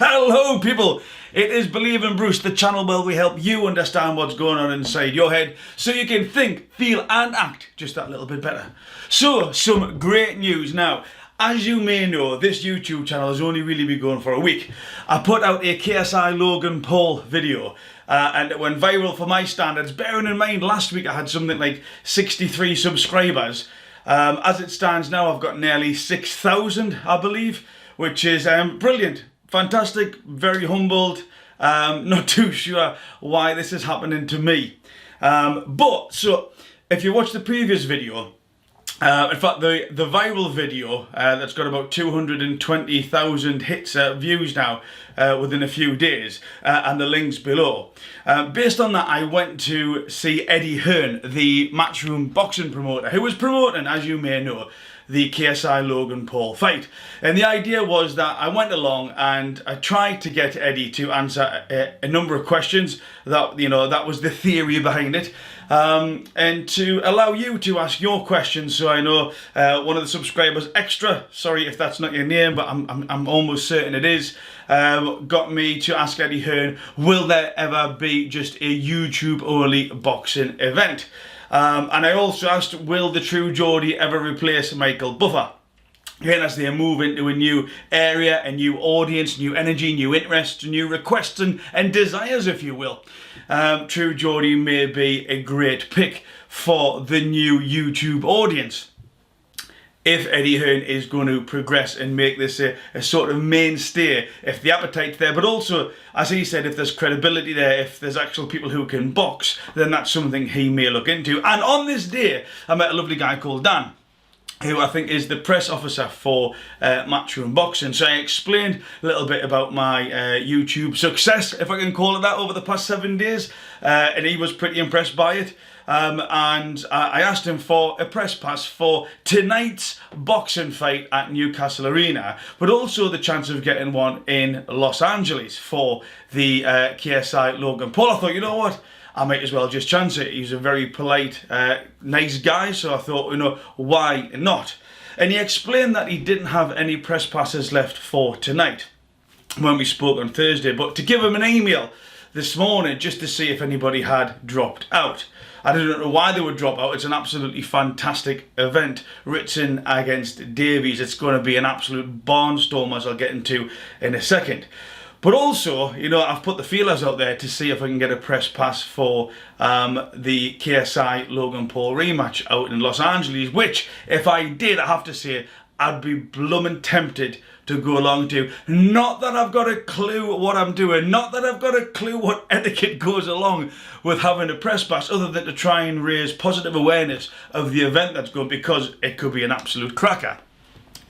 Hello people, it is Believe in Bruce, the channel where we help you understand what's going on inside your head so you can think, feel and act just that little bit better. So, some great news now. As you may know, this YouTube channel has only really been going for a week. I put out a KSI Logan Paul video and it went viral for my standards, bearing in mind last week I had something like 63 subscribers. As it stands now, I've got nearly 6,000, I believe, which is brilliant. Fantastic, very humbled, not too sure why this is happening to me. So if you watch the previous video, in fact the viral video that's got about 220,000 hits, views now within a few days, and the links below. Based on that, I went to see Hearn, the Matchroom boxing promoter, who was promoting, as you may know, the KSI Logan Paul fight. And the idea was that I went along and I tried to get Eddie to answer a number of questions. That, you know, that was the theory behind it. And to allow you to ask your questions. So I know one of the subscribers, Extra, sorry if that's not your name, but I'm almost certain it is, got me to ask Eddie Hearn, will there ever be just a YouTube only boxing event? And I also asked, will the True Geordie ever replace Michael Buffer? Again, as they move into a new area, a new audience, new energy, new interests, new requests and desires, if you will. True Geordie may be a great pick for the new YouTube audience, if Eddie Hearn is going to progress and make this a sort of mainstay, if the appetite's there. But also, as he said, if there's credibility there, if there's actual people who can box, then that's something he may look into. And on this day, I met a lovely guy called Dan, who I think is the press officer for Matchroom Boxing. So I explained a little bit about my YouTube success, if I can call it that, over the past 7 days, and he was pretty impressed by it. And I asked him for a press pass for tonight's boxing fight at Newcastle Arena, but also the chance of getting one in Los Angeles for the KSI Logan Paul. I thought, you know what, I might as well just chance it. He's a very polite, nice guy, so I thought, you know, why not? And he explained that he didn't have any press passes left for tonight when we spoke on Thursday, but to give him an email this morning just to see if anybody had dropped out. I don't know why they would drop out. It's an absolutely fantastic event. Ritson against Davies. It's going to be an absolute barnstorm, as I'll get into in a second. But also, you know, I've put the feelers out there to see if I can get a press pass for the KSI Logan Paul rematch out in Los Angeles, which, if I did, I have to say, I'd be blooming tempted to go along to. Not that I've got a clue what I'm doing, not that I've got a clue what etiquette goes along with having a press pass, other than to try and raise positive awareness of the event that's going, because it could be an absolute cracker.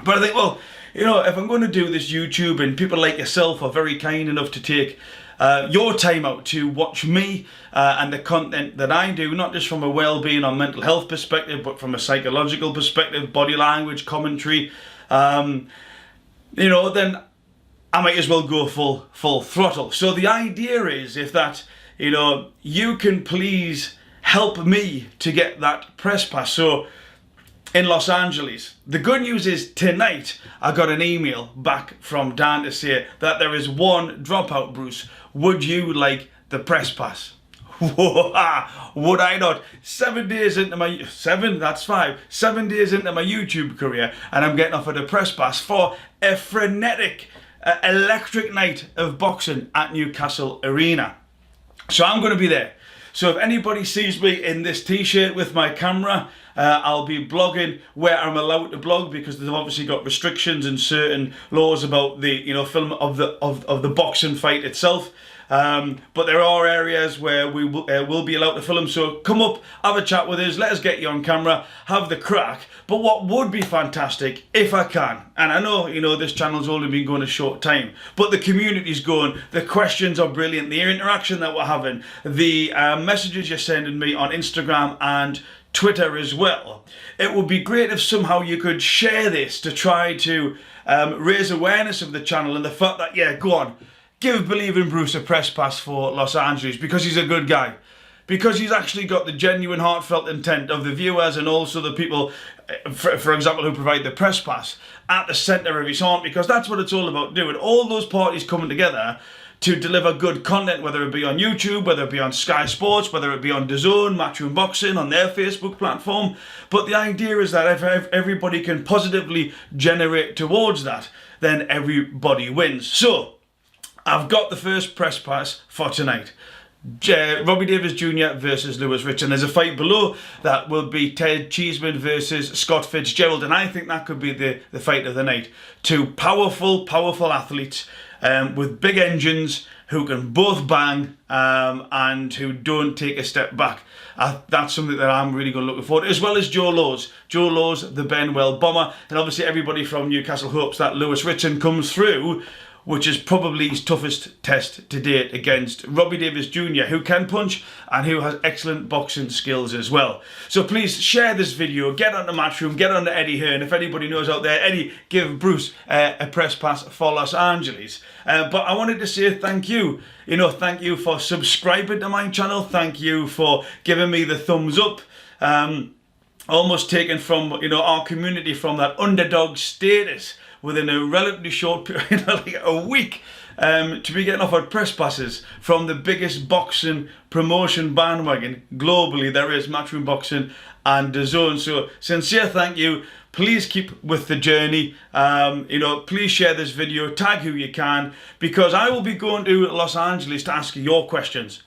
But I think, well, you know, if I'm going to do this YouTube, and people like yourself are very kind enough to take your time out to watch me and the content that I do, not just from a well-being or mental health perspective, but from a psychological perspective, body language, commentary, you know, then I might as well go full throttle. So the idea is, if that, you know, you can please help me to get that press pass. So in Los Angeles, the good news is tonight I got an email back from Dan to say that there is one dropout, Bruce. Would you like the press pass? Would I not? 7 days into my 7 days into my YouTube career, and I'm getting offered a press pass for a frenetic, electric night of boxing at Newcastle Arena. So I'm going to be there. So if anybody sees me in this t-shirt with my camera, I'll be blogging where I'm allowed to blog, because they've obviously got restrictions and certain laws about the, you know, film of the boxing fight itself. But there are areas where we will be allowed to film, so come up, have a chat with us, let us get you on camera, have the crack. But what would be fantastic, if I can, and I know, you know, this channel's only been going a short time, but the community's going, the questions are brilliant, the interaction that we're having, the messages you're sending me on Instagram and Twitter as well. It would be great if somehow you could share this to try to raise awareness of the channel and the fact that, yeah, go on, give Believe in Bruce a press pass for Los Angeles, because he's a good guy. because he's actually got the genuine heartfelt intent of the viewers and also the people, for example, who provide the press pass at the centre of his heart, because that's what it's all about doing. All those parties coming together to deliver good content, whether it be on YouTube, whether it be on Sky Sports, whether it be on DAZN, Matchroom Boxing, on their Facebook platform. But the idea is that if everybody can positively generate towards that, then everybody wins. So, I've got the first press pass for tonight. Robbie Davies Jr. versus Lewis Ritson. There's a fight below that will be Ted Cheeseman versus Scott Fitzgerald, and I think that could be the fight of the night. Two powerful athletes with big engines who can both bang and who don't take a step back. That's something that I'm really going to look forward to, as well as Joe Laws. Joe Laws, the Benwell bomber, and obviously everybody from Newcastle hopes that Lewis Ritson comes through, which is probably his toughest test to date against Robbie Davies Jr., who can punch and who has excellent boxing skills as well. So please share this video, get onto Matchroom, get onto Eddie Hearn. If anybody knows out there, Eddie, give Bruce a press pass for Los Angeles. But I wanted to say thank you. Thank you for subscribing to my channel. Thank you for giving me the thumbs up. Almost taken from our community from that underdog status within a relatively short period, like a week, to be getting offered press passes from the biggest boxing promotion bandwagon globally there is, Matchroom Boxing and DAZN. So sincere thank you. Please keep with the journey. Please share this video, tag who you can, because I will be going to Los Angeles to ask your questions.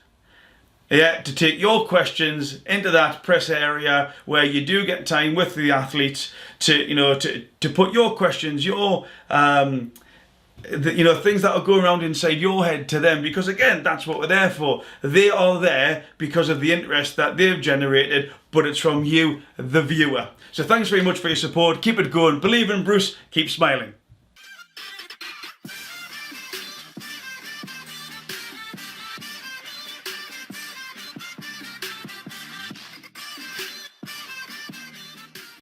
Yeah, to take your questions into that press area where you do get time with the athletes to put your questions, your things that are going around inside your head to them, because again, that's what we're there for. They are there because of the interest that they've generated, but it's from you, the viewer. So thanks very much for your support. Keep it going. Believe in Bruce. Keep smiling.